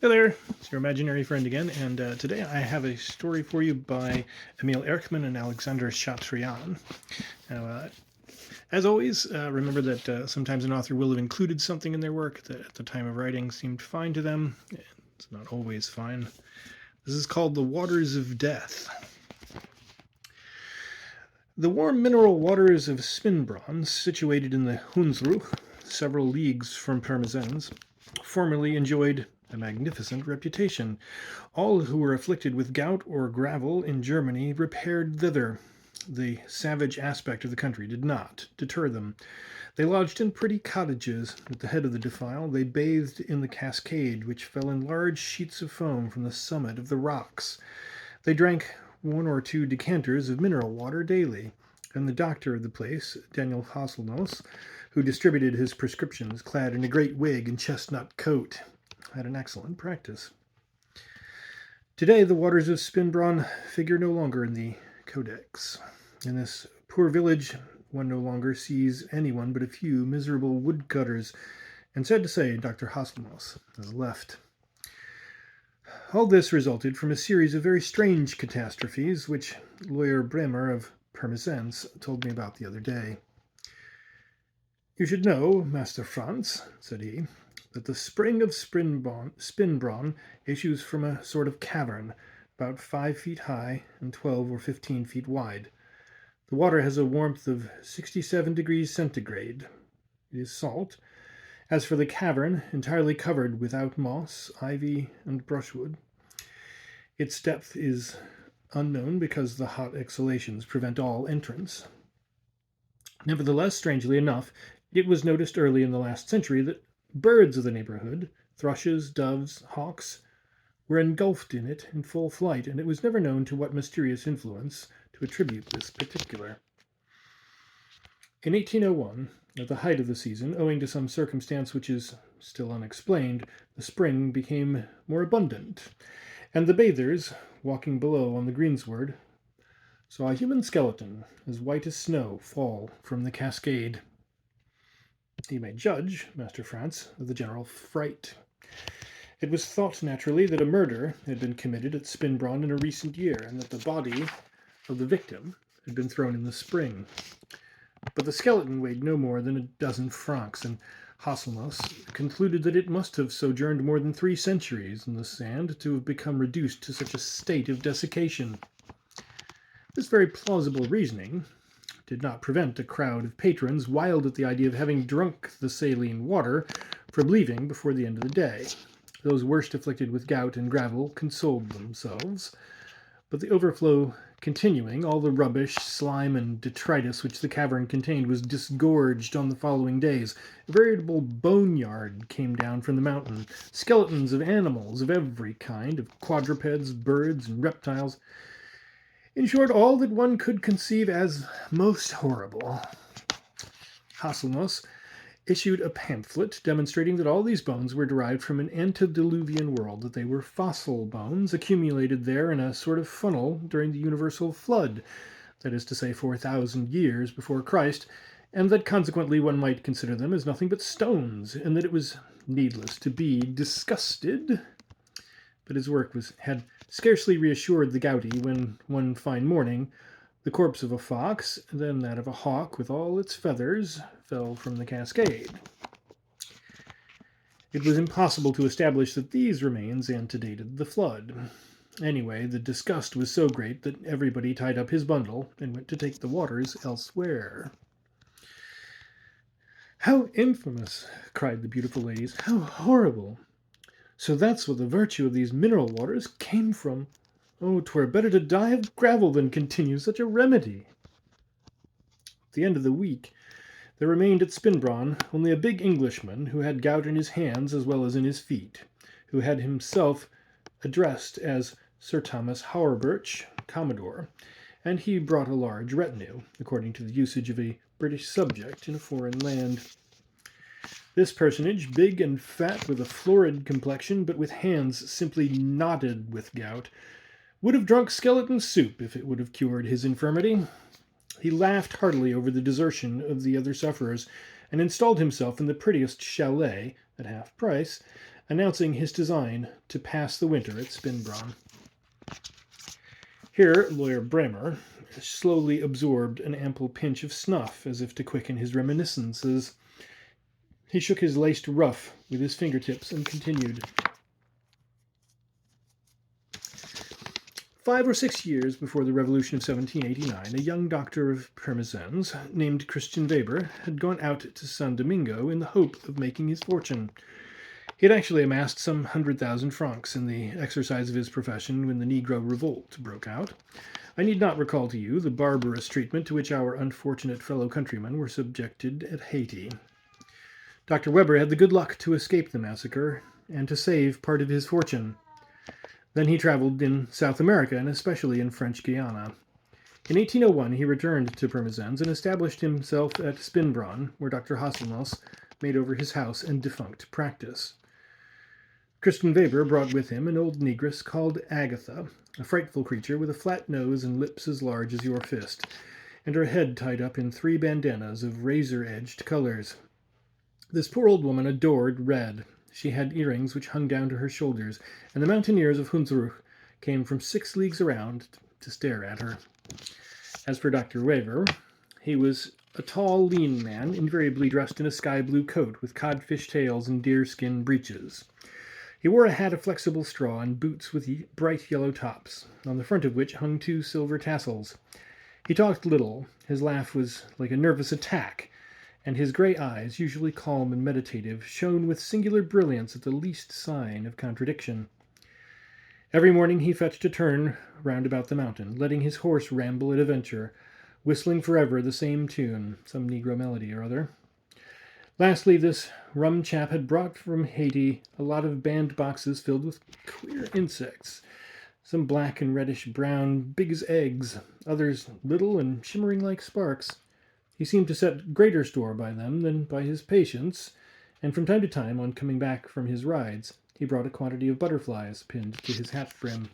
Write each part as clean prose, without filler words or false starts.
Hey there, it's your imaginary friend again, and today I have a story for you by Émile Erckmann and Alexandre Chatrian. Now, as always, remember that sometimes an author will have included something in their work that at the time of writing seemed fine to them. It's not always fine. This is called The Waters of Death. The warm mineral waters of Spinbronn, situated in the Hunsrück, several leagues from Pirmasens, formerly enjoyed a magnificent reputation. All who were afflicted with gout or gravel in Germany repaired thither. The savage aspect of the country did not deter them. They lodged in pretty cottages at the head of the defile. They bathed in the cascade, which fell in large sheets of foam from the summit of the rocks. They drank one or two decanters of mineral water daily, and the doctor of the place, Daniel Hasselnos, who distributed his prescriptions, clad in a great wig and chestnut coat, had an excellent practice. Today, the waters of Spinbronn figure no longer in the codex. In this poor village, one no longer sees anyone but a few miserable woodcutters, and sad to say, Dr. Hasselnos has left. All this resulted from a series of very strange catastrophes, which lawyer Bremer of Pirmasens told me about the other day. You should know, Master Franz, said he, that the spring of Spinbronn issues from a sort of cavern, about 5 feet high and 12 or 15 feet wide. The water has a warmth of 67 degrees centigrade. It is salt. As for the cavern, entirely covered without moss, ivy, and brushwood. Its depth is unknown because the hot exhalations prevent all entrance. Nevertheless, strangely enough, it was noticed early in the last century that birds of the neighborhood, thrushes, doves, hawks, were engulfed in it in full flight, and it was never known to what mysterious influence to attribute this particular. In 1801, at the height of the season, owing to some circumstance which is still unexplained, the spring became more abundant, and the bathers, walking below on the greensward, saw a human skeleton, as white as snow, fall from the cascade. You may judge, Master Franz, of the general fright. It was thought naturally that a murder had been committed at Spinbronn in a recent year, and that the body of the victim had been thrown in the spring. But the skeleton weighed no more than a dozen francs, and Hasselnos concluded that it must have sojourned more than 3 centuries in the sand to have become reduced to such a state of desiccation. This very plausible reasoning did not prevent a crowd of patrons, wild at the idea of having drunk the saline water, from leaving before the end of the day. Those worst afflicted with gout and gravel consoled themselves, but the overflow continuing, all the rubbish, slime, and detritus which the cavern contained was disgorged on the following days. A veritable boneyard came down from the mountain. Skeletons of animals of every kind, of quadrupeds, birds, and reptiles. In short, all that one could conceive as most horrible. Hasselnos issued a pamphlet demonstrating that all these bones were derived from an antediluvian world, that they were fossil bones accumulated there in a sort of funnel during the universal flood, that is to say 4,000 years before Christ, and that consequently one might consider them as nothing but stones, and that it was needless to be disgusted. But his work had scarcely reassured the gouty when, one fine morning, the corpse of a fox, then that of a hawk with all its feathers, fell from the cascade. It was impossible to establish that these remains antedated the flood. Anyway, the disgust was so great that everybody tied up his bundle and went to take the waters elsewhere. How infamous! Cried the beautiful ladies. How horrible! So that's what the virtue of these mineral waters came from. Oh, 'twere better to die of gravel than continue such a remedy. At the end of the week, there remained at Spinbronn only a big Englishman who had gout in his hands as well as in his feet, who had himself addressed as Sir Thomas Hauerbirch, Commodore, and he brought a large retinue, according to the usage of a British subject in a foreign land. This personage, big and fat, with a florid complexion, but with hands simply knotted with gout, would have drunk skeleton soup if it would have cured his infirmity. He laughed heartily over the desertion of the other sufferers, and installed himself in the prettiest chalet, at half price, announcing his design to pass the winter at Spinbronn. Here, Lawyer Bremer slowly absorbed an ample pinch of snuff, as if to quicken his reminiscences. He shook his laced ruff with his fingertips and continued. 5 or 6 years before the Revolution of 1789, a young doctor of Pirmesens named Christian Weber had gone out to San Domingo in the hope of making his fortune. He had actually amassed some 100,000 francs in the exercise of his profession when the Negro Revolt broke out. I need not recall to you the barbarous treatment to which our unfortunate fellow countrymen were subjected at Haiti. Dr. Weber had the good luck to escape the massacre and to save part of his fortune. Then he traveled in South America, and especially in French Guiana. In 1801, he returned to Pirmesens and established himself at Spinbronn, where Dr. Hasselnoss made over his house and defunct practice. Christian Weber brought with him an old negress called Agatha, a frightful creature with a flat nose and lips as large as your fist, and her head tied up in 3 bandanas of razor-edged colors. This poor old woman adored red. She had earrings which hung down to her shoulders, and the mountaineers of Hunsrück came from 6 leagues around to stare at her. As for Dr. Weber, he was a tall, lean man, invariably dressed in a sky-blue coat with codfish tails and deerskin breeches. He wore a hat of flexible straw and boots with bright yellow tops, on the front of which hung 2 silver tassels. He talked little. His laugh was like a nervous attack, and his gray eyes, usually calm and meditative, shone with singular brilliance at the least sign of contradiction. Every morning he fetched a turn round about the mountain, letting his horse ramble at a venture, whistling forever the same tune, some Negro melody or other. Lastly, this rum chap had brought from Haiti a lot of band-boxes filled with queer insects, some black and reddish-brown, big as eggs, others little and shimmering like sparks. He seemed to set greater store by them than by his patients, and from time to time, on coming back from his rides, he brought a quantity of butterflies pinned to his hat brim.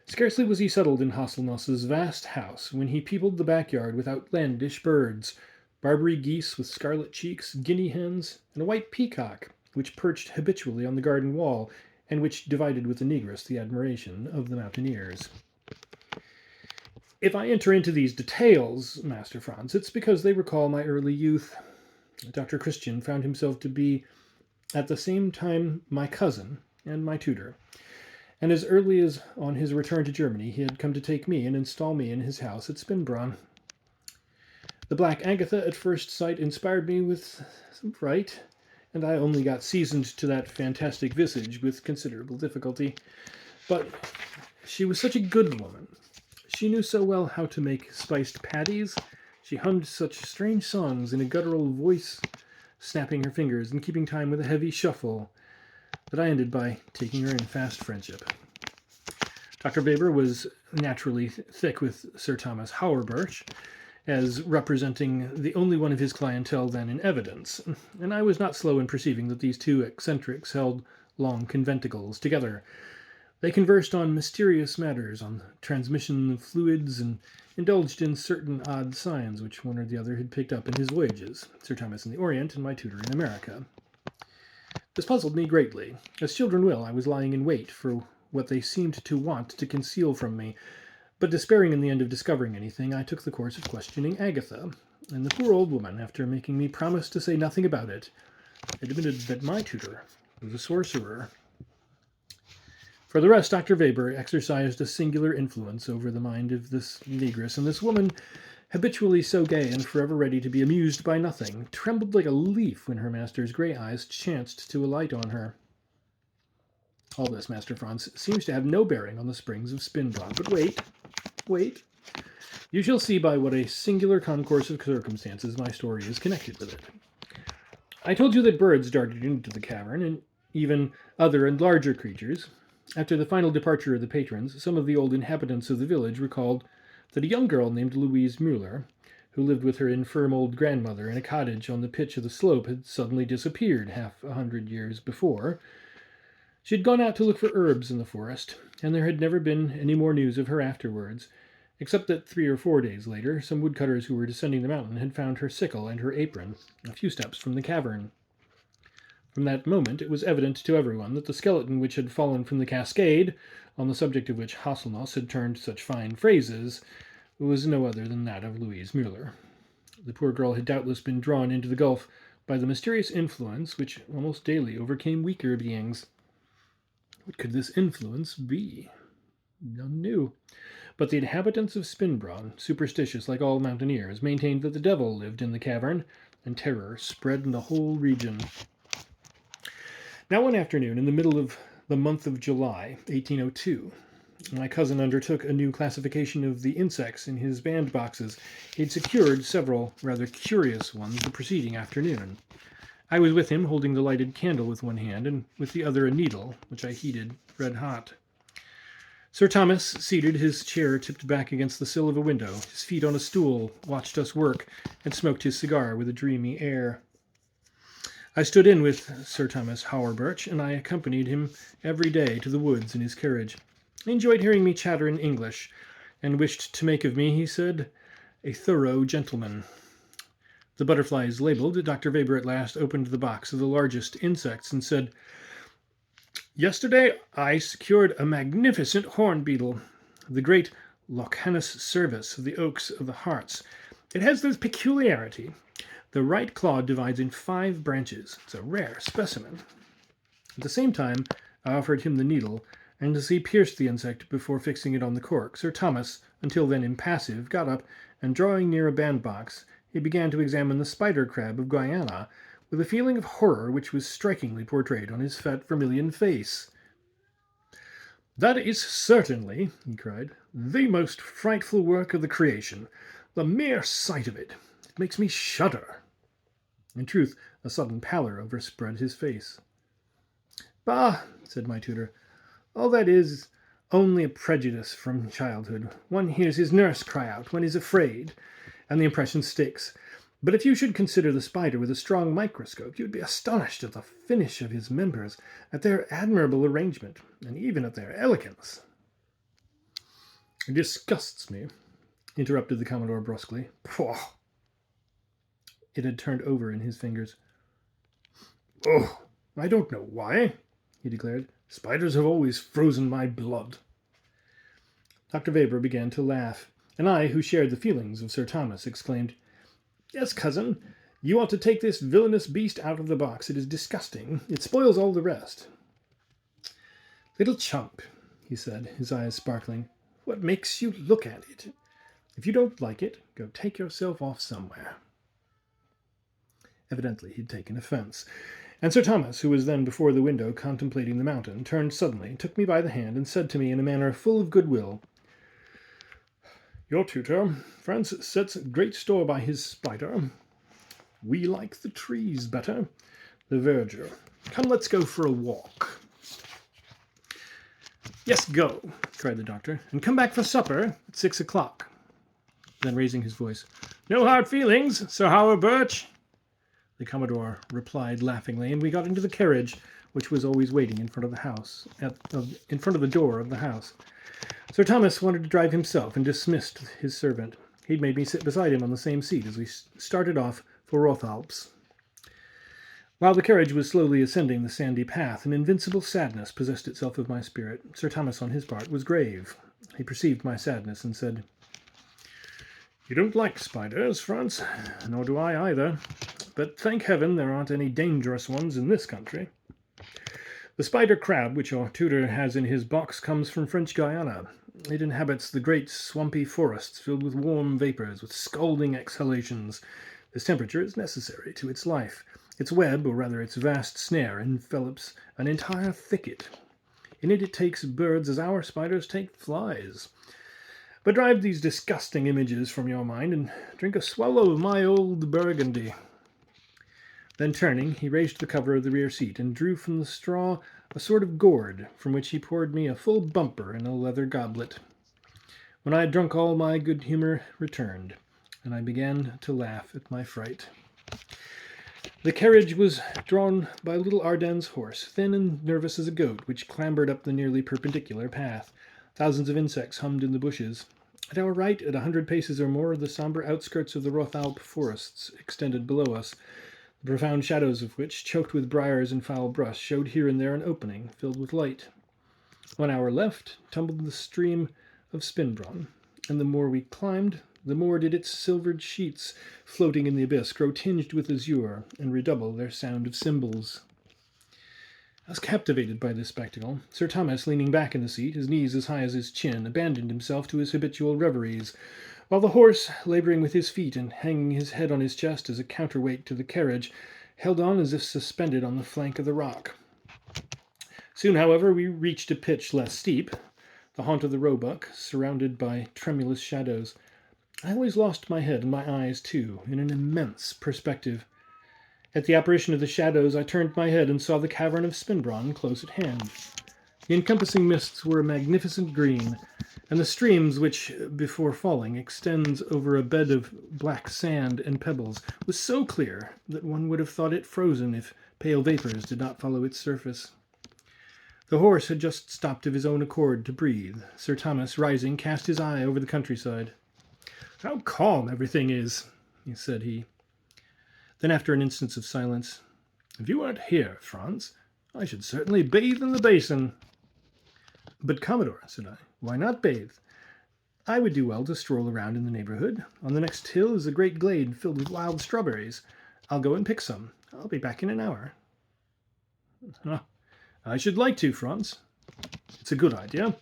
Scarcely was he settled in Hasselnoss's vast house when he peopled the backyard with outlandish birds, Barbary geese with scarlet cheeks, guinea hens, and a white peacock, which perched habitually on the garden wall, and which divided with the negress the admiration of the mountaineers. If I enter into these details, Master Franz, it's because they recall my early youth. Dr. Christian found himself to be at the same time my cousin and my tutor, and as early as on his return to Germany he had come to take me and install me in his house at Spinbronn. The black Agatha at first sight inspired me with some fright, and I only got seasoned to that fantastic visage with considerable difficulty. But she was such a good woman. She knew so well how to make spiced patties. She hummed such strange songs in a guttural voice, snapping her fingers and keeping time with a heavy shuffle, that I ended by taking her in fast friendship. Dr. Weber was naturally thick with Sir Thomas Hauerbirch, as representing the only one of his clientele then in evidence, and I was not slow in perceiving that these 2 eccentrics held long conventicles together. They conversed on mysterious matters, on transmission of fluids, and indulged in certain odd signs which one or the other had picked up in his voyages, Sir Thomas in the Orient and my tutor in America. This puzzled me greatly. As children will, I was lying in wait for what they seemed to want to conceal from me, but despairing in the end of discovering anything, I took the course of questioning Agatha, and the poor old woman, after making me promise to say nothing about it, admitted that my tutor was a sorcerer. For the rest, Dr. Weber exercised a singular influence over the mind of this negress, and this woman, habitually so gay and forever ready to be amused by nothing, trembled like a leaf when her master's grey eyes chanced to alight on her. All this, Master Franz, seems to have no bearing on the springs of Spinbronn, but wait. You shall see by what a singular concourse of circumstances my story is connected with it. I told you that birds darted into the cavern, and even other and larger creatures. After the final departure of the patrons, some of the old inhabitants of the village recalled that a young girl named Louise Müller, who lived with her infirm old grandmother in a cottage on the pitch of the slope, had suddenly disappeared 100 years before. She had gone out to look for herbs in the forest, and there had never been any more news of her afterwards, except that 3 or 4 days later, some woodcutters who were descending the mountain had found her sickle and her apron, a few steps from the cavern. From that moment it was evident to everyone that the skeleton which had fallen from the cascade, on the subject of which Hasselnoss had turned such fine phrases, was no other than that of Louise Müller. The poor girl had doubtless been drawn into the gulf by the mysterious influence which almost daily overcame weaker beings. What could this influence be? None knew. But the inhabitants of Spinbronn, superstitious like all mountaineers, maintained that the devil lived in the cavern, and terror spread in the whole region. Now one afternoon, in the middle of the month of July, 1802, my cousin undertook a new classification of the insects in his bandboxes. He had secured several rather curious ones the preceding afternoon. I was with him, holding the lighted candle with one hand, and with the other a needle, which I heated red hot. Sir Thomas, seated, his chair tipped back against the sill of a window, his feet on a stool, watched us work, and smoked his cigar with a dreamy air. I stood in with Sir Thomas Hauerbirch, and I accompanied him every day to the woods in his carriage. He enjoyed hearing me chatter in English, and wished to make of me, he said, a thorough gentleman. The butterflies labelled, Dr. Weber at last opened the box of the largest insects and said, "Yesterday I secured a magnificent horn beetle, the great Lochanus cervus of the oaks of the Harz. It has this peculiarity. The right claw divides in 5 branches. It's a rare specimen." At the same time, I offered him the needle, and as he pierced the insect before fixing it on the cork, Sir Thomas, until then impassive, got up, and drawing near a bandbox, he began to examine the spider crab of Guyana, with a feeling of horror which was strikingly portrayed on his fat vermilion face. "That is certainly," he cried, "the most frightful work of the creation. The mere sight of it makes me shudder." In truth, a sudden pallor overspread his face. "Bah," said my tutor, "all that is only a prejudice from childhood. One hears his nurse cry out when he's afraid, and the impression sticks. But if you should consider the spider with a strong microscope, you would be astonished at the finish of his members, at their admirable arrangement, and even at their elegance." "It disgusts me," interrupted the Commodore brusquely. "Pooh!" It had turned over in his fingers. "Oh, I don't know why," he declared. "Spiders have always frozen my blood." Dr. Weber began to laugh, and I, who shared the feelings of Sir Thomas, exclaimed, "Yes, cousin, you ought to take this villainous beast out of the box. It is disgusting. It spoils all the rest." "Little chump," he said, his eyes sparkling, "what makes you look at it? If you don't like it, go take yourself off somewhere." Evidently he'd taken offence, and Sir Thomas, who was then before the window contemplating the mountain, turned suddenly, took me by the hand, and said to me in a manner full of goodwill, "Your tutor, Francis, sets great store by his spider. We like the trees better, the verdure. Come, let's go for a walk." "Yes, go," cried the doctor, "and come back for supper at 6 o'clock. Then, raising his voice, "No hard feelings, Sir Hauerbirch," the Commodore replied laughingly, and we got into the carriage, which was always waiting in front of the house, in front of the door of the house. Sir Thomas wanted to drive himself, and dismissed his servant. He'd made me sit beside him on the same seat as we started off for Rothalps. While the carriage was slowly ascending the sandy path, an invincible sadness possessed itself of my spirit. Sir Thomas, on his part, was grave. He perceived my sadness, and said, "You don't like spiders, Franz, nor do I either. But thank heaven there aren't any dangerous ones in this country. The spider crab which your tutor has in his box comes from French Guiana. It inhabits the great swampy forests filled with warm vapors, with scalding exhalations. This temperature is necessary to its life. Its web, or rather its vast snare, envelops an entire thicket. In it takes birds as our spiders take flies. But drive these disgusting images from your mind, and drink a swallow of my old Burgundy." Then turning, he raised the cover of the rear seat, and drew from the straw a sort of gourd, from which he poured me a full bumper in a leather goblet. When I had drunk, all my good humour returned, and I began to laugh at my fright. The carriage was drawn by a little Ardennes horse, thin and nervous as a goat, which clambered up the nearly perpendicular path. Thousands of insects hummed in the bushes. At our right, at 100 paces or more, the sombre outskirts of the Rothalp forests extended below us. the profound shadows of which, choked with briars and foul brush, showed here and there an opening filled with light. 1 hour left tumbled the stream of Spinbronn, and the more we climbed, the more did its silvered sheets floating in the abyss grow tinged with azure and redouble their sound of cymbals. I was captivated by this spectacle. Sir Thomas, leaning back in the seat, his knees as high as his chin, abandoned himself to his habitual reveries, while the horse, labouring with his feet and hanging his head on his chest as a counterweight to the carriage, held on as if suspended on the flank of the rock. Soon, however, we reached a pitch less steep, the haunt of the roebuck, surrounded by tremulous shadows. I always lost my head and my eyes, too, in an immense perspective. At the apparition of the shadows, I turned my head and saw the cavern of Spinbronn close at hand. The encompassing mists were a magnificent green, and the streams which, before falling, extends over a bed of black sand and pebbles, was so clear that one would have thought it frozen if pale vapours did not follow its surface. The horse had just stopped of his own accord to breathe. Sir Thomas, rising, cast his eye over the countryside. "How calm everything is," said he. Then, after an instant of silence, "If you weren't here, Franz, I should certainly bathe in the basin." "But, Commodore," said I, "why not bathe? I would do well to stroll around in the neighbourhood. On the next hill is a great glade filled with wild strawberries. I'll go and pick some. I'll be back in an hour." "I should like to, Franz. It's a good idea.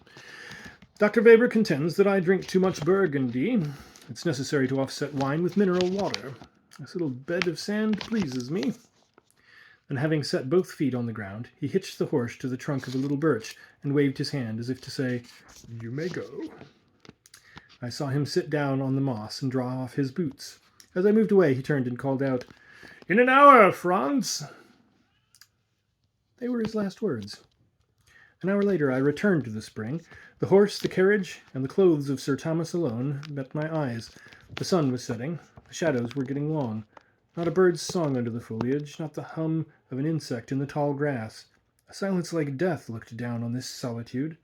Dr. Weber contends that I drink too much Burgundy. It's necessary to offset wine with mineral water. This little bed of sand pleases me." And having set both feet on the ground, he hitched the horse to the trunk of a little birch and waved his hand as if to say, "You may go." I saw him sit down on the moss and draw off his boots. As I moved away, he turned and called out, "In an hour, Franz." They were his last words. An hour later I returned to the spring. The horse, the carriage, and the clothes of Sir Thomas alone met my eyes. The sun was setting. The shadows were getting long. Not a bird's song under the foliage, not the hum of an insect in the tall grass. A silence like death looked down on this solitude.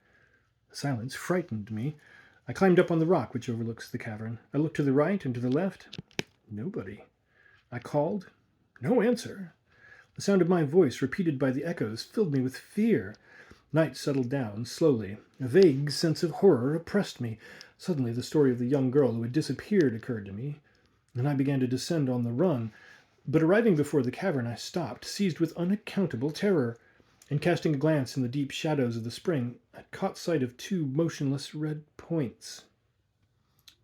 The silence frightened me. I climbed up on the rock which overlooks the cavern. I looked to the right and to the left. Nobody. I called. No answer. The sound of my voice, repeated by the echoes, filled me with fear. Night settled down slowly. A vague sense of horror oppressed me. Suddenly the story of the young girl who had disappeared occurred to me, and I began to descend on the run. But arriving before the cavern, I stopped, seized with unaccountable terror, and casting a glance in the deep shadows of the spring, I caught sight of two motionless red points.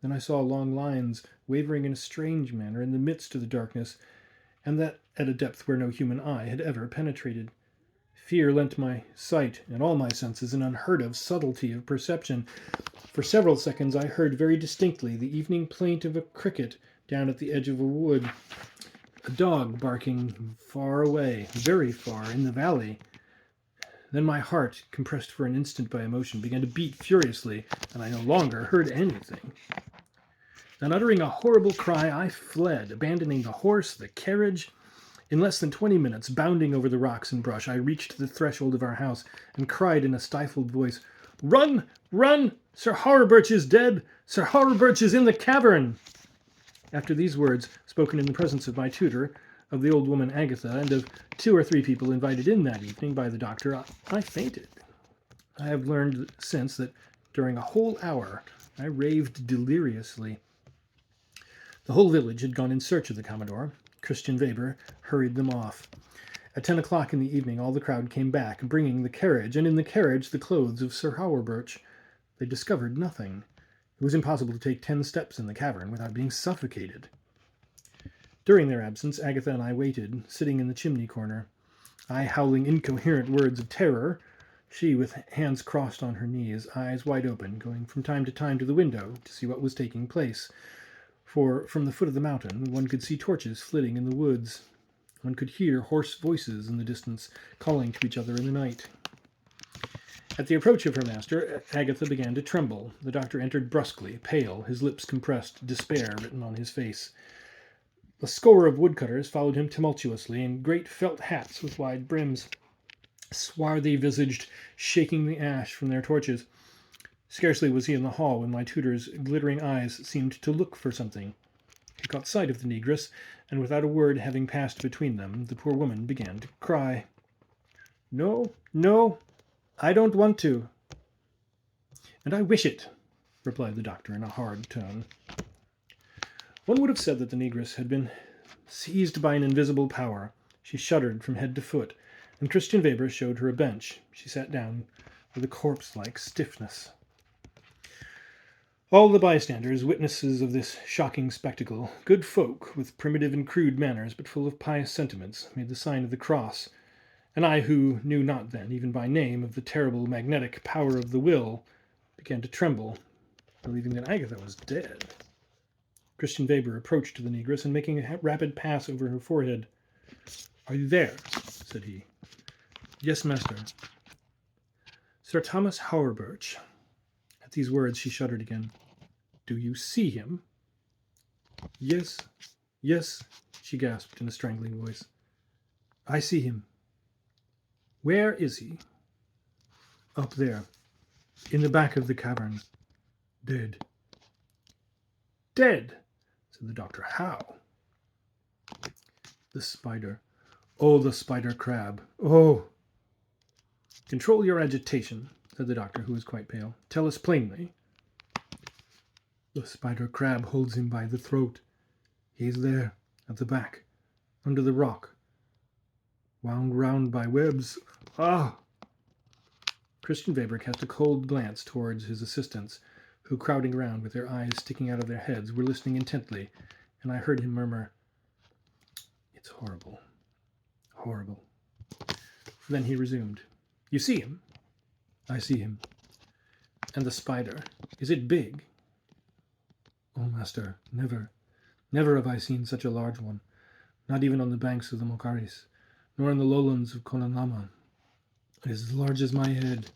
Then I saw long lines wavering in a strange manner in the midst of the darkness, and that at a depth where no human eye had ever penetrated. Fear lent my sight and all my senses an unheard-of subtlety of perception. For several seconds I heard very distinctly the evening plaint of a cricket down at the edge of a wood, a dog barking far away, very far, in the valley. Then my heart, compressed for an instant by emotion, began to beat furiously, and I no longer heard anything. Then, uttering a horrible cry, I fled, abandoning the horse, the carriage. In less than 20 minutes, bounding over the rocks and brush, I reached the threshold of our house and cried in a stifled voice, "Run! Run! Sir Horrobirch is dead! Sir Horrobirch is in the cavern!" After these words, spoken in the presence of my tutor, of the old woman Agatha, and of 2 or 3 people invited in that evening by the doctor, I fainted. I have learned since that during a whole hour I raved deliriously. The whole village had gone in search of the Commodore. Christian Weber hurried them off. At 10 o'clock in the evening all the crowd came back, bringing the carriage, and in the carriage the clothes of Sir Horrobirch. They discovered nothing. It was impossible to take 10 steps in the cavern without being suffocated. During their absence, Agatha and I waited, sitting in the chimney corner, I howling incoherent words of terror, she with hands crossed on her knees, eyes wide open, going from time to time to the window to see what was taking place. For from the foot of the mountain one could see torches flitting in the woods. One could hear hoarse voices in the distance, calling to each other in the night. At the approach of her master, Agatha began to tremble. The doctor entered brusquely, pale, his lips compressed, despair written on his face. A score of woodcutters followed him tumultuously, in great felt hats with wide brims, swarthy-visaged, shaking the ash from their torches. Scarcely was he in the hall when my tutor's glittering eyes seemed to look for something. He caught sight of the negress, and without a word having passed between them, the poor woman began to cry. "No, no, I don't want to." "And I wish it," replied the doctor in a hard tone. One would have said that the negress had been seized by an invisible power. She shuddered from head to foot, and Christian Weber showed her a bench. She sat down with a corpse-like stiffness. All the bystanders, witnesses of this shocking spectacle, good folk with primitive and crude manners but full of pious sentiments, made the sign of the cross, and I, who knew not then, even by name, of the terrible magnetic power of the will, began to tremble, believing that Agatha was dead. Christian Weber approached the negress, and making a rapid pass over her forehead, "Are you there?" said he. "Yes, master." "Sir Thomas Hauerbirch." At these words she shuddered again. "Do you see him?" "Yes, yes," she gasped in a strangling voice. "I see him." "Where is he?" "Up there, in the back of the cavern. Dead." "Dead?" said the doctor. "How?" "The spider. Oh, the spider crab. Oh!" "Control your agitation," said the doctor, who was quite pale. "Tell us plainly." "The spider crab holds him by the throat. He is there, at the back, under the rock, wound round by webs. Ah!" Christian Weber cast a cold glance towards his assistants, who, crowding round with their eyes sticking out of their heads, were listening intently, and I heard him murmur, "It's horrible, horrible." Then he resumed, "You see him?" "I see him." "And the spider, is it big?" "Oh, master, never, never have I seen such a large one, not even on the banks of the Mokaris, nor in the lowlands of Konanama. It is as large as my head."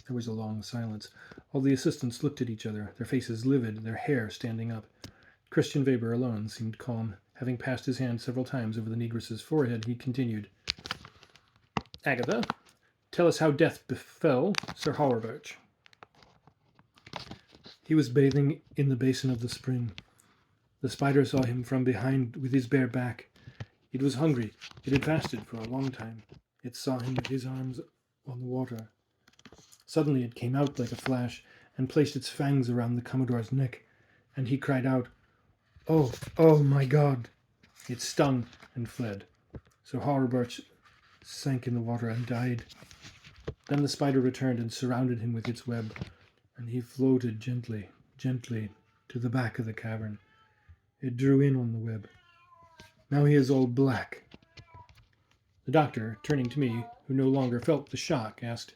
There was a long silence. All the assistants looked at each other, their faces livid, their hair standing up. Christian Weber alone seemed calm. Having passed his hand several times over the negress's forehead, he continued, "Agatha, tell us how death befell Sir Hauerbirch." "He was bathing in the basin of the spring. The spider saw him from behind with his bare back. It was hungry. It had fasted for a long time. It saw him with his arms on the water. Suddenly it came out like a flash and placed its fangs around the Commodore's neck, and he cried out, 'Oh, oh, my God!' It stung and fled. So Hauerbirch sank in the water and died. Then the spider returned and surrounded him with its web, and he floated gently, gently to the back of the cavern. It drew in on the web. Now he is all black." The doctor, turning to me, who no longer felt the shock, asked,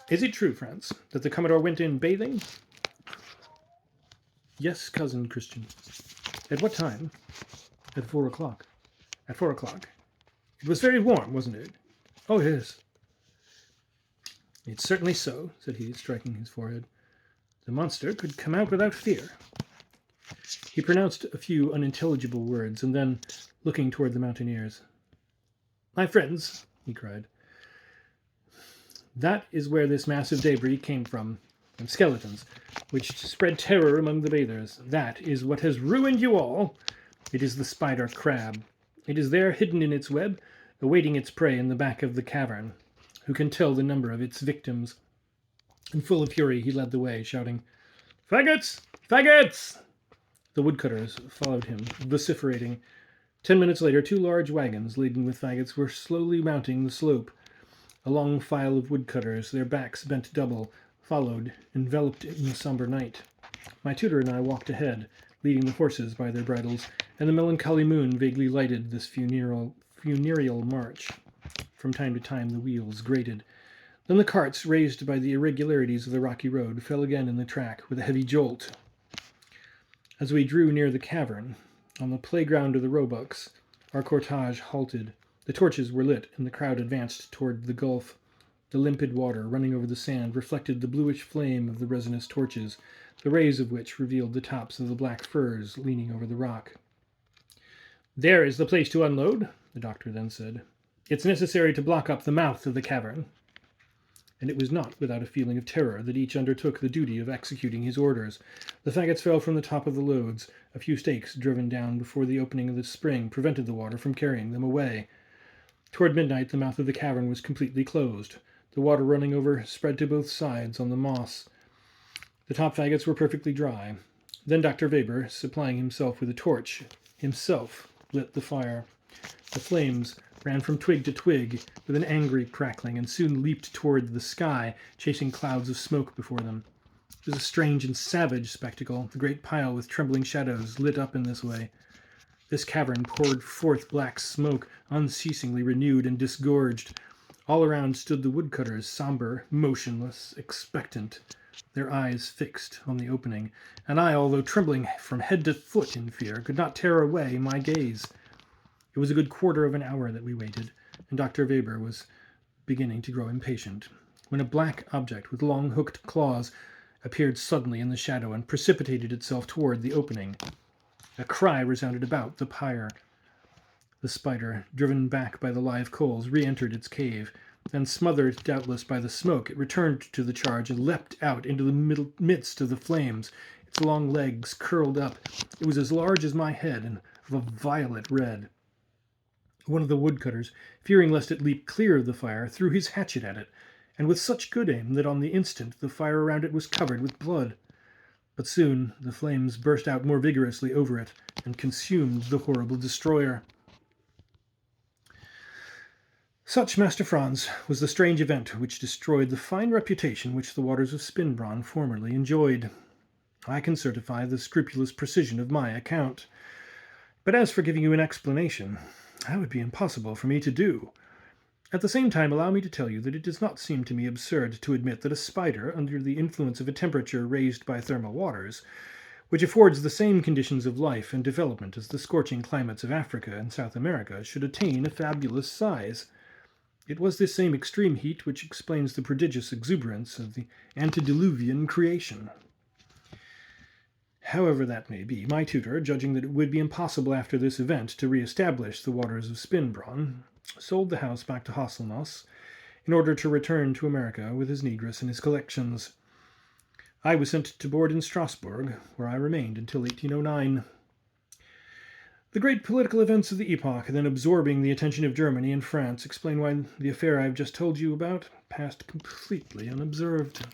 "Is it true, Franz, that the Commodore went in bathing?" "Yes, cousin Christian." "At what time?" "At 4 o'clock." "At 4 o'clock. It was very warm, wasn't it?" "Oh, yes." "It's certainly so," said he, striking his forehead. "The monster could come out without fear." He pronounced a few unintelligible words, and then, looking toward the mountaineers, "My friends," he cried, "that is where this mass of debris came from, and skeletons, which spread terror among the bathers. That is what has ruined you all. It is the spider crab. It is there hidden in its web, awaiting its prey in the back of the cavern. Who can tell the number of its victims?" And full of fury, he led the way, shouting, "Faggots! Faggots!" The woodcutters followed him, vociferating. 10 minutes later, 2 large wagons laden with faggots were slowly mounting the slope. A long file of woodcutters, their backs bent double, followed, enveloped in the somber night. My tutor and I walked ahead, leading the horses by their bridles, and the melancholy moon vaguely lighted this funereal march. From time to time the wheels grated. Then the carts, raised by the irregularities of the rocky road, fell again in the track with a heavy jolt. As we drew near the cavern, on the playground of the roebucks, our cortege halted. The torches were lit, and the crowd advanced toward the gulf. The limpid water, running over the sand, reflected the bluish flame of the resinous torches, the rays of which revealed the tops of the black firs leaning over the rock. "There is the place to unload," the doctor then said. "It's necessary to block up the mouth of the cavern." and it was not without a feeling of terror that each undertook the duty of executing his orders. The faggots fell from the top of the loads. A few stakes driven down before the opening of the spring prevented the water from carrying them away. Toward midnight, the mouth of the cavern was completely closed. The water running over spread to both sides on the moss. The top faggots were perfectly dry. Then Dr. Weber, supplying himself with a torch, himself lit the fire. The flames ran from twig to twig with an angry crackling and soon leaped toward the sky, chasing clouds of smoke before them. It was a strange and savage spectacle, the great pile with trembling shadows lit up in this way. This cavern poured forth black smoke, unceasingly renewed and disgorged. All around stood the woodcutters, somber, motionless, expectant, their eyes fixed on the opening, and I, although trembling from head to foot in fear, could not tear away my gaze. It was a good quarter of an hour that we waited, and Dr. Weber was beginning to grow impatient, when a black object with long hooked claws appeared suddenly in the shadow and precipitated itself toward the opening. A cry resounded about the pyre. The spider, driven back by the live coals, re-entered its cave. Then, smothered doubtless by the smoke, it returned to the charge and leapt out into the midst of the flames. Its long legs curled up. It was as large as my head and of a violet red. One of the woodcutters, fearing lest it leap clear of the fire, threw his hatchet at it, and with such good aim that on the instant the fire around it was covered with blood. But soon the flames burst out more vigorously over it and consumed the horrible destroyer. Such, Master Franz, was the strange event which destroyed the fine reputation which the waters of Spinbronn formerly enjoyed. I can certify the scrupulous precision of my account. But as for giving you an explanation, that would be impossible for me to do. At the same time, allow me to tell you that it does not seem to me absurd to admit that a spider, under the influence of a temperature raised by thermal waters, which affords the same conditions of life and development as the scorching climates of Africa and South America, should attain a fabulous size. It was this same extreme heat which explains the prodigious exuberance of the antediluvian creation. However that may be, my tutor, judging that it would be impossible after this event to re-establish the waters of Spinbronn, sold the house back to Hasselnoss in order to return to America with his negress and his collections. I was sent to board in Strasbourg, where I remained until 1809. The great political events of the epoch, then absorbing the attention of Germany and France, explain why the affair I have just told you about passed completely unobserved.